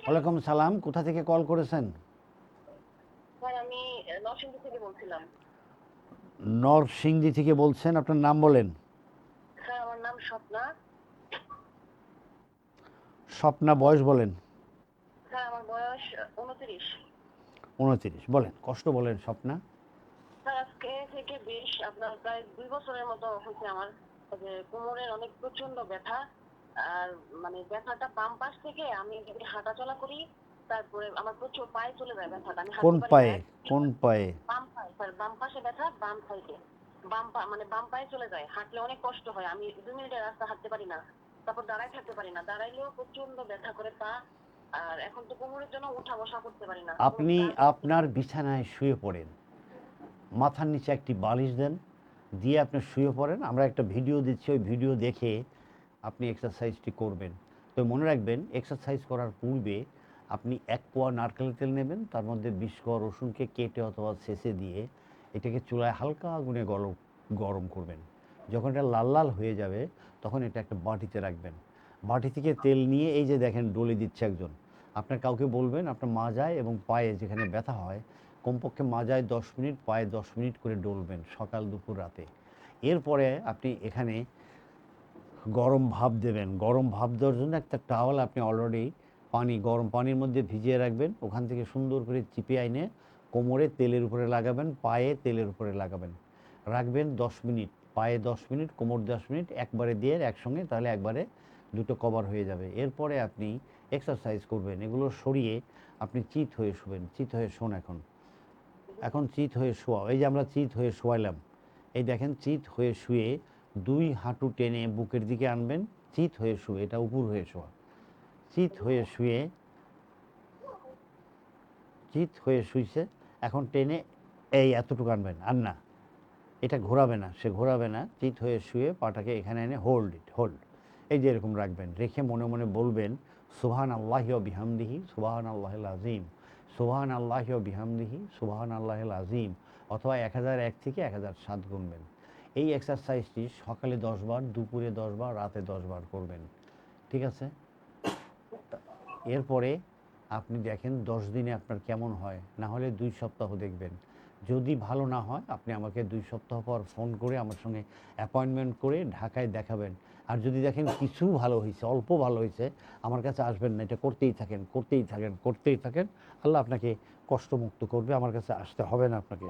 ওয়ালাইকুম সালাম। কোথা থেকে কল করেছেন? স্যার আমি নরসিংদী থেকে বলছিলাম। নরসিংদী থেকে বলছেন, আপনার নাম বলেন। স্যার আমার নাম স্বপ্না। স্বপ্না, বয়স বলেন। স্যার আমার বয়স 29। 29 বলেন, কষ্ট বলেন স্বপ্না। স্যার আজকে থেকে বেশ আপনার প্রায় 2 বছরের মতো হয়েছে আমার, যে কোমরের অনেক প্রচন্ড ব্যথা। আর মানে ব্যথাটা বাম পাশ থেকে আমি যদি হাঁটা চলা করি, তারপরে আমার প্রচুর পায়ে চলে যায় ব্যথাটা, আমি কোন হাঁটতে পারি না। পায়ে? কোন পায়ে? বাম পায়ে স্যার, বাম পাশে ব্যথা, বাম সাইডে। মানে বাম পায়ে চলে যায়, হাঁটলে অনেক কষ্ট হয়, আমি 2 মিনিটের রাস্তা হাঁটতে পারি না। তারপর দাঁড়ায় থাকতে পারি না, দাঁড়াইলেও প্রচন্ড ব্যথা করে পা। আর এখন তো কোমরের জন্য উঠা বসা করতে পারি না, কোনো আপনি কাজ। আপনার বিছানায় শুয়ে পড়েন, মাথার নিচে একটি বালিশ দেন, দিয়ে আপনি শুয়ে পড়েন। আমরা একটা ভিডিও দিচ্ছি, ওই ভিডিও দেখে আপনি এক্সারসাইজটি করবেন। তো মনে রাখবেন, এক্সারসাইজ করার পূর্বে আপনি 1 পোয়া নারকেল তেল নেবেন, তার মধ্যে 20 কোয়া রসুনকে কেটে অথবা ছেঁচে দিয়ে এটাকে চুলায় হালকা আগুনে গরম করবেন। যখন এটা লাল লাল হয়ে যাবে, তখন এটা একটা বাটিতে রাখবেন। বাটি থেকে তেল নিয়ে এই যে দেখেন ডলে দিচ্ছে একজন, আপনার কাউকে বলবেন আপনার মাজায় এবং পায়ে যেখানে ব্যথা হয়, কমপক্ষে মাজায় 10 মিনিট, পায়ে 10 মিনিট করে ডলবেন, সকাল দুপুর রাতে। এরপরে আপনি এখানে গরম ভাপ দেবেন। গরম ভাপ দেওয়ার জন্য একটা টাওয়াল আপনি অলরেডি গরম পানির মধ্যে ভিজিয়ে রাখবেন। ওখান থেকে সুন্দর করে চিপে এনে কোমরে তেলের উপরে লাগাবেন, পায়ে তেলের উপরে লাগাবেন, রাখবেন 10 মিনিট। পায়ে 10 মিনিট, কোমর 10 মিনিট, একবারে দিয়ে একসঙ্গে, তাহলে একবারে দুটো কভার হয়ে যাবে। এরপরে আপনি এক্সারসাইজ করবেন, এগুলো সরিয়ে আপনি চিত হয়ে শুবেন। চিত হয়ে শোন এখন। এখন চিত হয়ে শোয়া, এই যে আমরা চিত হয়ে শোয়ালাম, এই দেখেন চিত হয়ে শুয়ে 2 হাঁটু টেনে বুকের দিকে আনবেন। চিত হয়ে শুয়ে, এটা উপর হয়ে শোয়া। চিত হয়ে শুয়ে, চিত হয়ে শুইছে, এখন টেনে এই এতটুকু আনবেন, আর না, এটা ঘোরাবে না, সে ঘোরাবে না। চিত হয়ে শুয়ে পাটাকে এখানে এনে হোল্ড, এই যে এরকম রাখবেন। রেখে মনে মনে বলবেন, সুবহান আল্লাহি ওয়া বিহামদিহি সুবহান আল্লাহিল আযীম, সুবহান আল্লাহি ওয়া বিহামদিহি সুবহান আল্লাহিল আযীম, অথবা 1001 থেকে 1007 গুনবেন। এই এক্সারসাইজটি সকালে 10 বার, দুপুরে 10 বার, রাতে 10 বার করবেন। ঠিক আছে? এরপরে আপনি দেখেন 10 দিনে আপনার কেমন হয়, না হলে 2 সপ্তাহ দেখবেন। যদি ভালো না হয়, আপনি আমাকে 2 সপ্তাহ পর ফোন করে আমার সঙ্গে অ্যাপয়েন্টমেন্ট করে ঢাকায় দেখাবেন। আর যদি দেখেন কিছু ভালো হয়েছে, অল্প ভালো হয়েছে, আমার কাছে আসবেন না, এটা করতেই থাকেন, করতেই থাকেন, করতেই থাকেন। আল্লাহ আপনাকে কষ্টমুক্ত করবে, আমার কাছে আসতে হবে না আপনাকে।